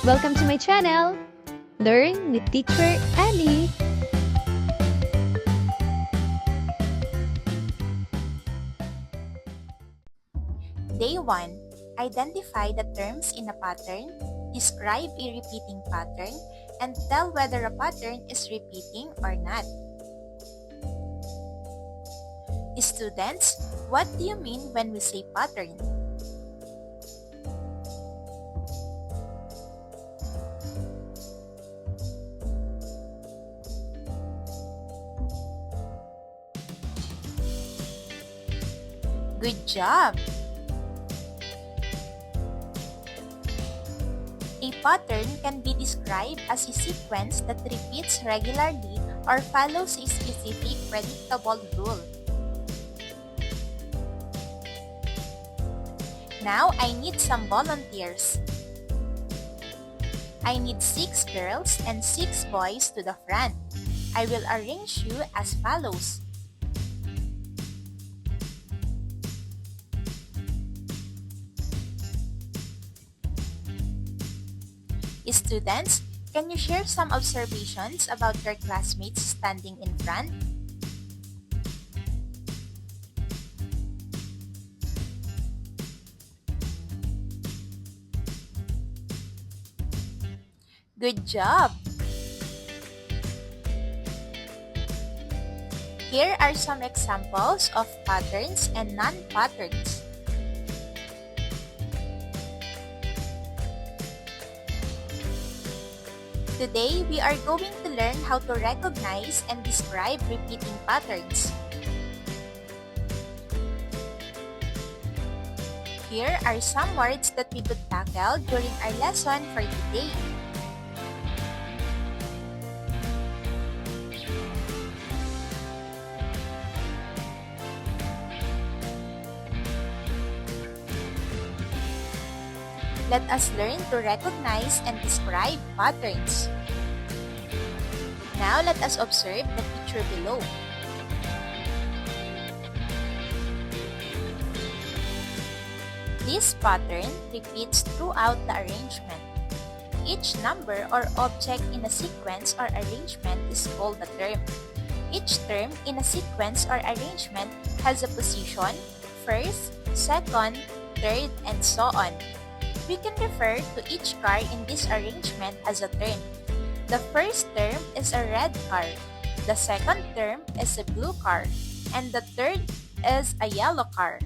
Welcome to my channel! Learn with Teacher Ali! Day 1. Identify the terms in a pattern, describe a repeating pattern, and tell whether a pattern is repeating or not. Students, what do you mean when we say pattern? Good job! A pattern can be described as a sequence that repeats regularly or follows a specific predictable rule. Now, I need some volunteers. I need 6 girls and 6 boys to the front. I will arrange you as follows. Students, can you share some observations about your classmates standing in front? Good job! Here are some examples of patterns and non-patterns. Today, we are going to learn how to recognize and describe repeating patterns. Here are some words that we could tackle during our lesson for today. Let us learn to recognize and describe patterns. Now, let us observe the picture below. This pattern repeats throughout the arrangement. Each number or object in a sequence or arrangement is called a term. Each term in a sequence or arrangement has a position, first, second, third, and so on. We can refer to each car in this arrangement as a term. The first term is a red car, the second term is a blue car, and the third is a yellow car.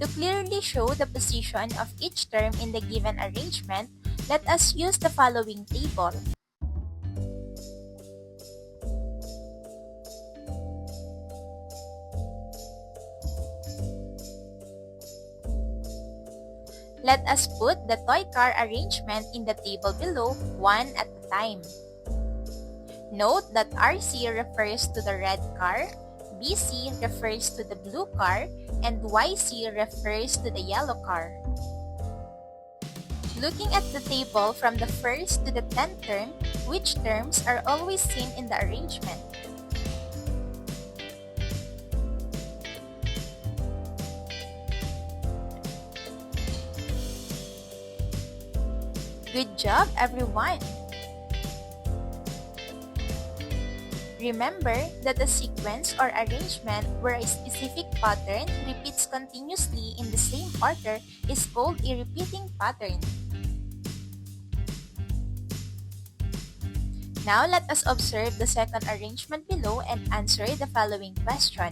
To clearly show the position of each term in the given arrangement, let us use the following table. Let us put the toy car arrangement in the table below, one at a time. Note that RC refers to the red car, BC refers to the blue car, and YC refers to the yellow car. Looking at the table from the first to the 10th term, which terms are always seen in the arrangement? Good job, everyone! Remember that a sequence or arrangement where a specific pattern repeats continuously in the same order is called a repeating pattern. Now, let us observe the second arrangement below and answer the following question.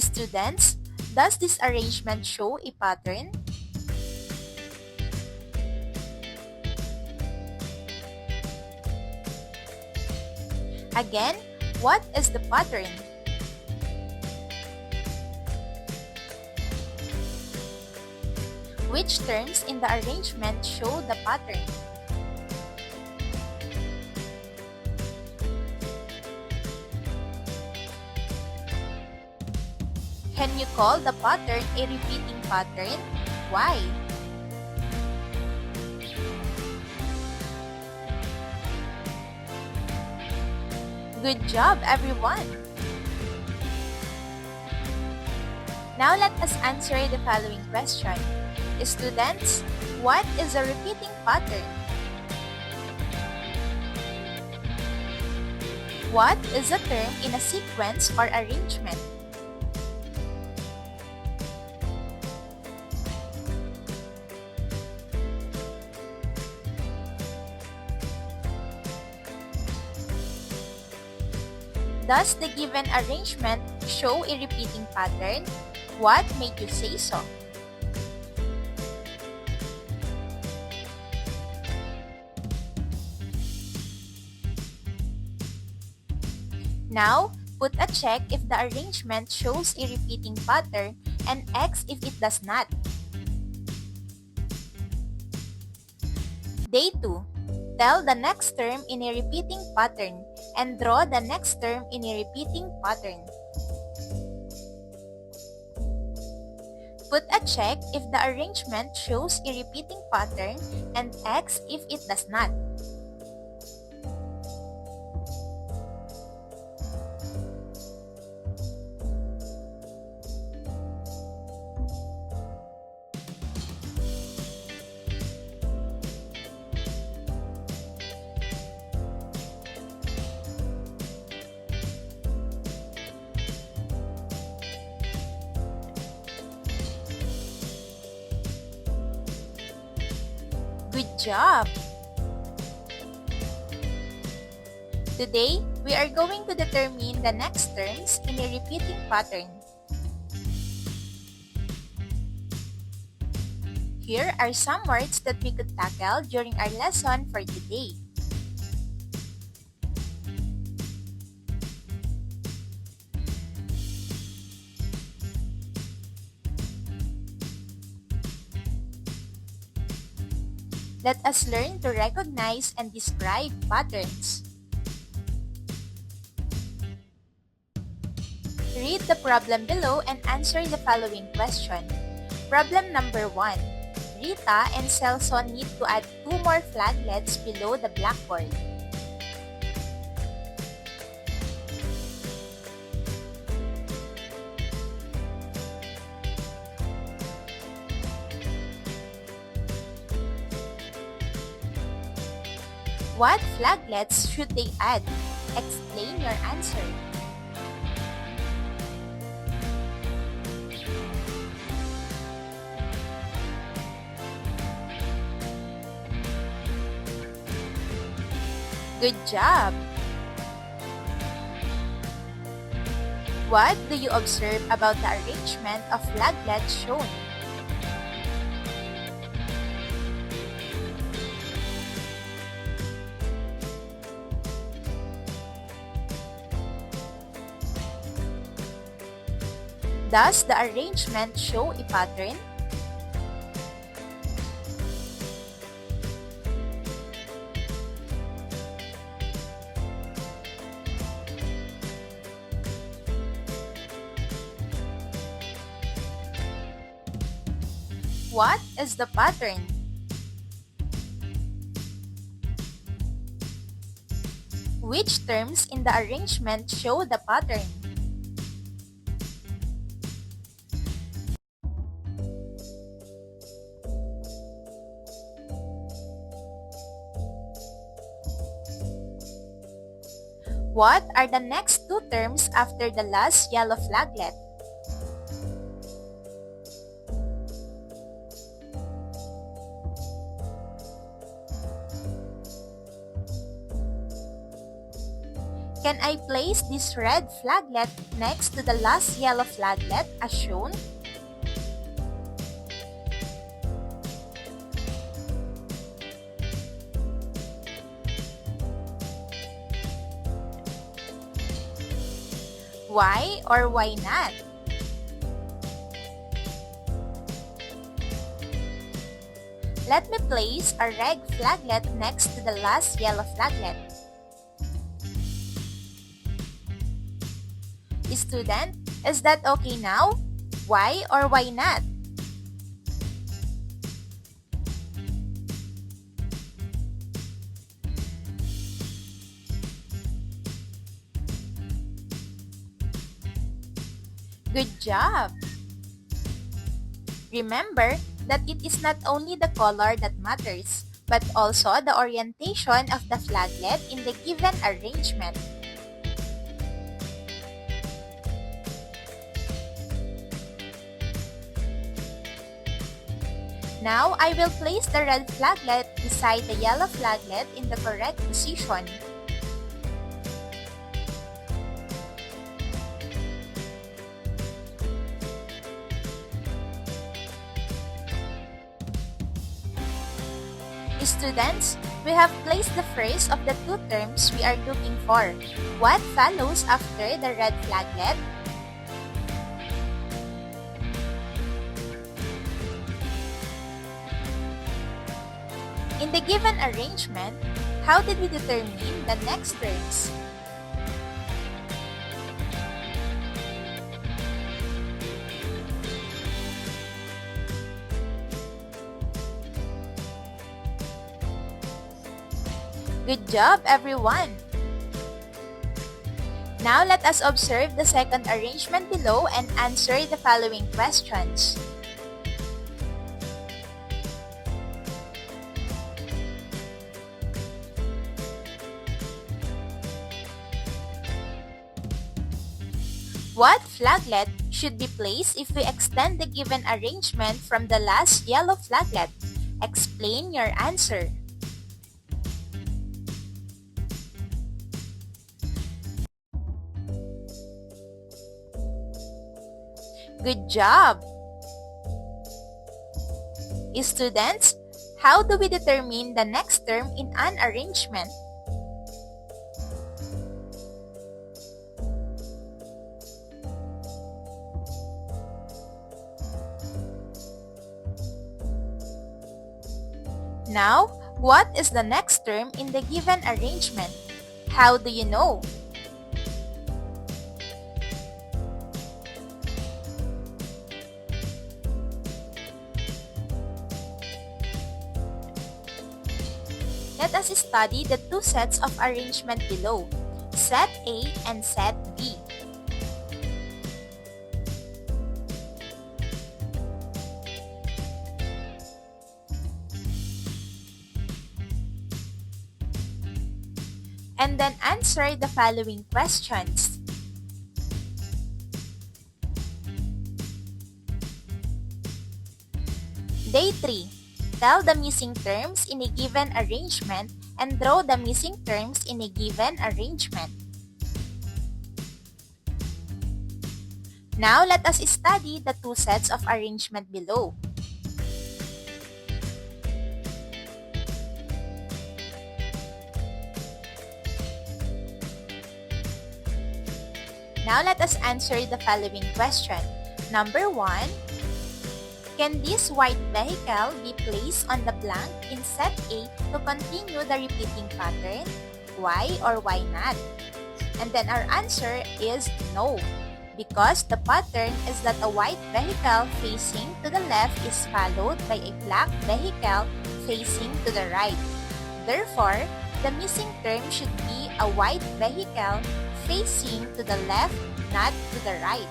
Students, does this arrangement show a pattern? Again, what is the pattern? Which terms in the arrangement show the pattern? Can you call the pattern a repeating pattern? Why? Good job, everyone! Now let us answer the following question. Students, what is a repeating pattern? What is a term in a sequence or arrangement? Does the given arrangement show a repeating pattern? What made you say so? Now, put a check if the arrangement shows a repeating pattern and X if it does not. Day 2. Tell the next term in a repeating pattern and draw the next term in a repeating pattern. Put a check if the arrangement shows a repeating pattern and X if it does not. Good job! Today, we are going to determine the next terms in a repeating pattern. Here are some words that we could tackle during our lesson for today. Let us learn to recognize and describe patterns. Read the problem below and answer the following question. Problem number 1. Rita and Celso need to add 2 more flaglets below the blackboard. What flaglets should they add? Explain your answer. Good job! What do you observe about the arrangement of flaglets shown? Does the arrangement show a pattern? What is the pattern? Which terms in the arrangement show the pattern? What are the next 2 terms after the last yellow flaglet? Can I place this red flaglet next to the last yellow flaglet as shown? Why or why not? Let me place a red flaglet next to the last yellow flaglet. Student, is that okay now? Why or why not? Good job! Remember that it is not only the color that matters, but also the orientation of the flaglet in the given arrangement. Now, I will place the red flaglet beside the yellow flaglet in the correct position. Students, we have placed the first of the two terms we are looking for. What follows after the red flaglet? In the given arrangement, how did we determine the next terms? Good job, everyone! Now let us observe the second arrangement below and answer the following questions. What flaglet should be placed if we extend the given arrangement from the last yellow flaglet? Explain your answer. Good job! Students, how do we determine the next term in an arrangement? Now, what is the next term in the given arrangement? How do you know? Let us study the two sets of arrangement below, set A and set B. And then answer the following questions. Day 3. Tell the missing terms in a given arrangement and draw the missing terms in a given arrangement. Now, let us study the two sets of arrangement below. Now, let us answer the following question. Number 1. Can this white vehicle be placed on the blank in set A to continue the repeating pattern? Why or why not? And then our answer is no, because the pattern is that a white vehicle facing to the left is followed by a black vehicle facing to the right. Therefore, the missing term should be a white vehicle facing to the left, not to the right.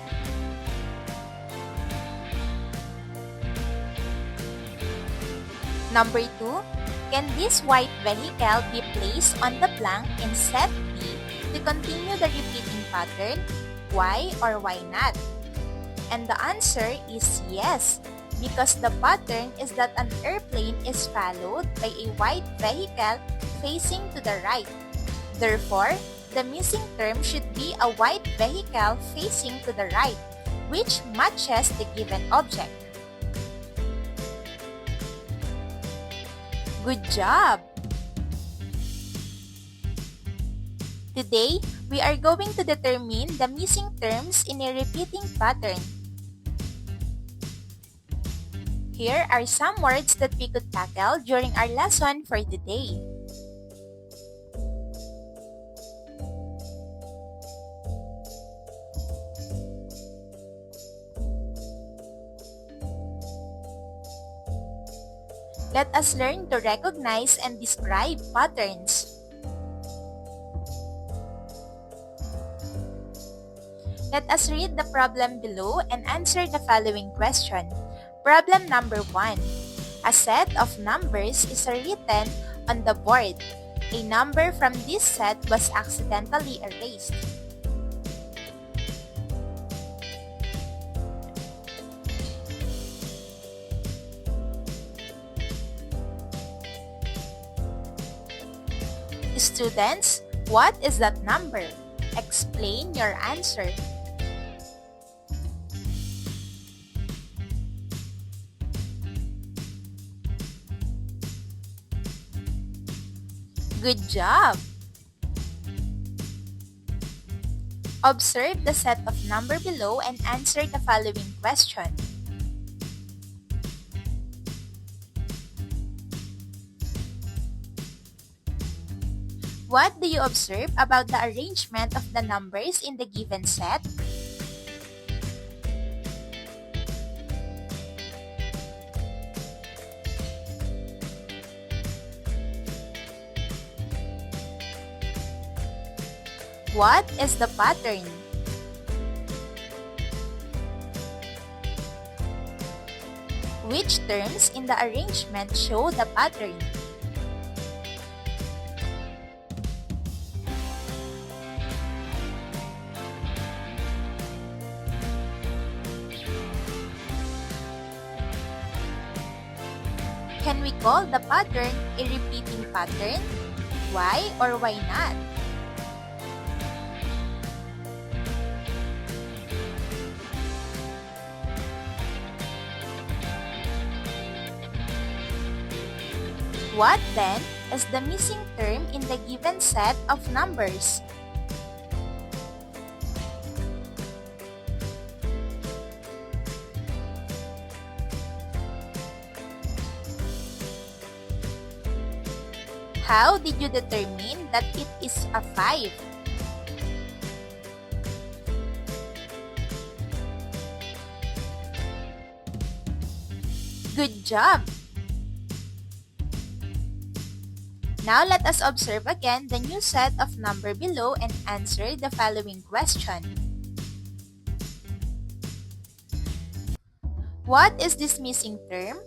Number 2, can this white vehicle be placed on the blank in set B to continue the repeating pattern? Why or why not? And the answer is yes, because the pattern is that an airplane is followed by a white vehicle facing to the right. Therefore, the missing term should be a white vehicle facing to the right, which matches the given object. Good job! Today, we are going to determine the missing terms in a repeating pattern. Here are some words that we could tackle during our lesson for today. Let us learn to recognize and describe patterns. Let us read the problem below and answer the following question. Problem number 1. A set of numbers is written on the board. A number from this set was accidentally erased. Students, what is that number? Explain your answer. Good job! Observe the set of number below and answer the following question. What do you observe about the arrangement of the numbers in the given set? What is the pattern? Which terms in the arrangement show the pattern? Can we call the pattern a repeating pattern? Why or why not? What then is the missing term in the given set of numbers? How did you determine that it is a 5? Good job! Now let us observe again the new set of number below and answer the following question. What is this missing term?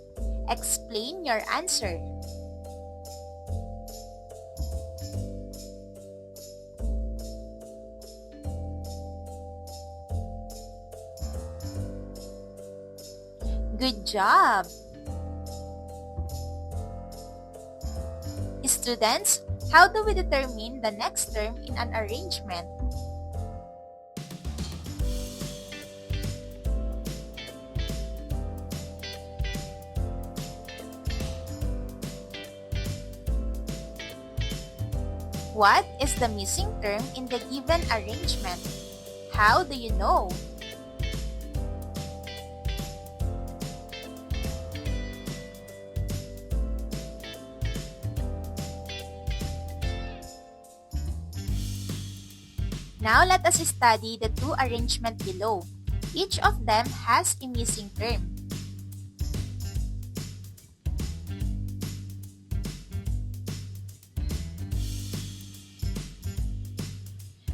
Explain your answer. Good job! Students, how do we determine the next term in an arrangement? What is the missing term in the given arrangement? How do you know? Now let us study the two arrangements below. Each of them has a missing term.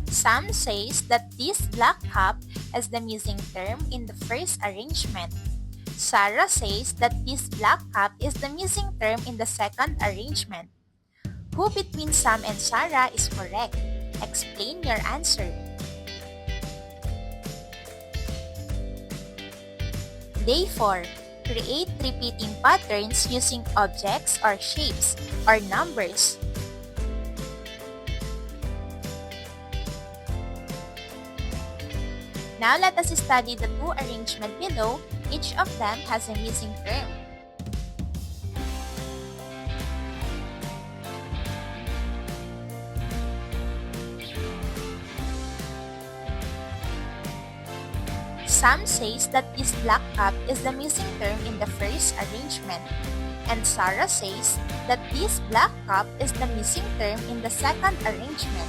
Sam says that this black cup is the missing term in the first arrangement. Sarah says that this black cup is the missing term in the second arrangement. Who between Sam and Sarah is correct? Explain your answer. Day 4. Create repeating patterns using objects or shapes or numbers. Now let us study the two arrangements below. Each of them has a missing term. Sam says that this black cup is the missing term in the first arrangement, and Sarah says that this black cup is the missing term in the second arrangement.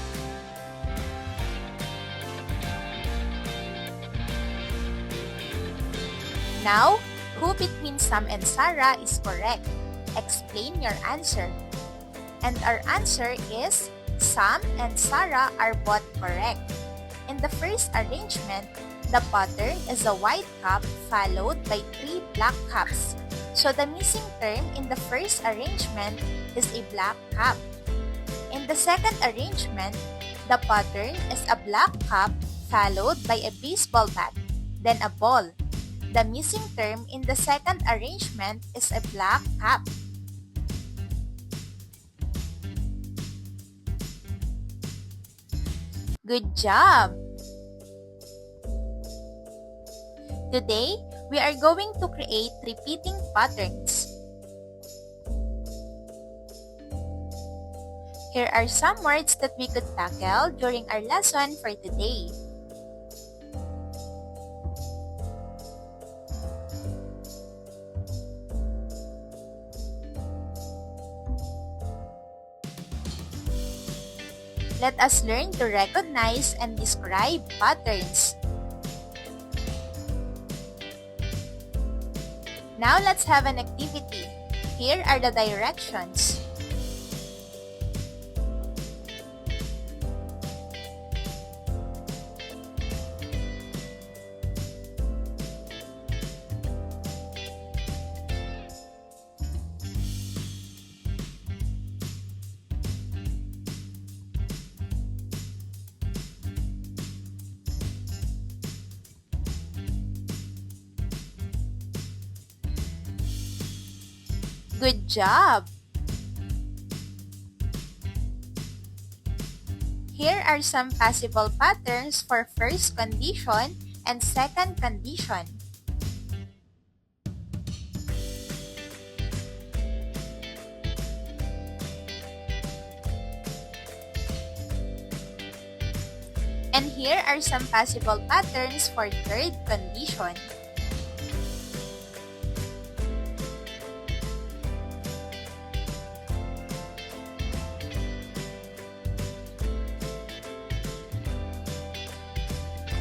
Now, who between Sam and Sarah is correct? Explain your answer. And our answer is Sam and Sarah are both correct. In in the first arrangement, the pattern is a white cup followed by 3 black cups. So the missing term in the first arrangement is a black cup. In the second arrangement, the pattern is a black cup followed by a baseball bat, then a ball. The missing term in the second arrangement is a black cup. Good job! Today, we are going to create repeating patterns. Here are some words that we could tackle during our lesson for today. Let us learn to recognize and describe patterns. Now let's have an activity. Here are the directions. Good job! Here are some possible patterns for first condition and second condition. And here are some possible patterns for third condition.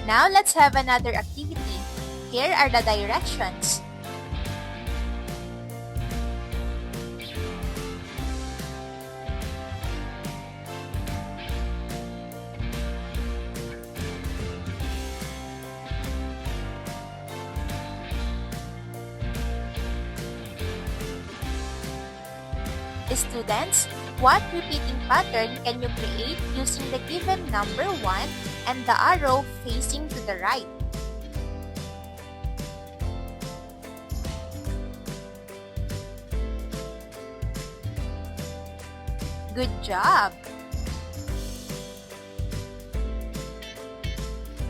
Now let's have another activity. Here are the directions. Students, what repeating pattern can you create using the given number 1 and the arrow facing to the right? Good job!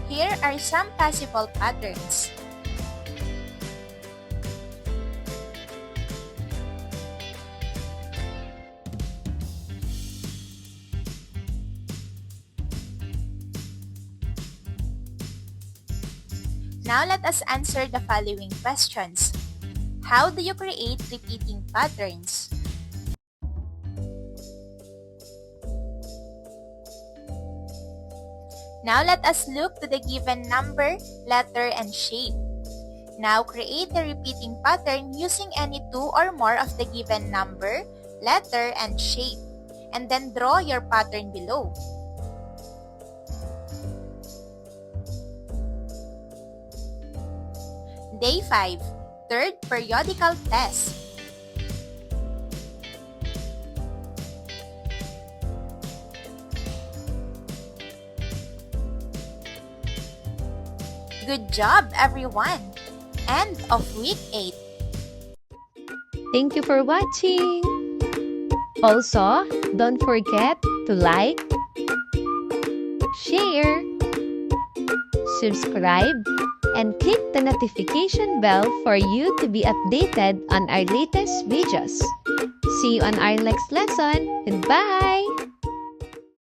Here are some possible patterns. Now let us answer the following questions. How do you create repeating patterns? Now let us look to the given number, letter, and shape. Now create a repeating pattern using any two or more of the given number, letter, and shape. And then draw your pattern below. Day 5, third periodical test. Good job, everyone! End of week 8. Thank you for watching! Also, don't forget to like, share, subscribe, and click the notification bell for you to be updated on our latest videos. See you on our next lesson. Goodbye!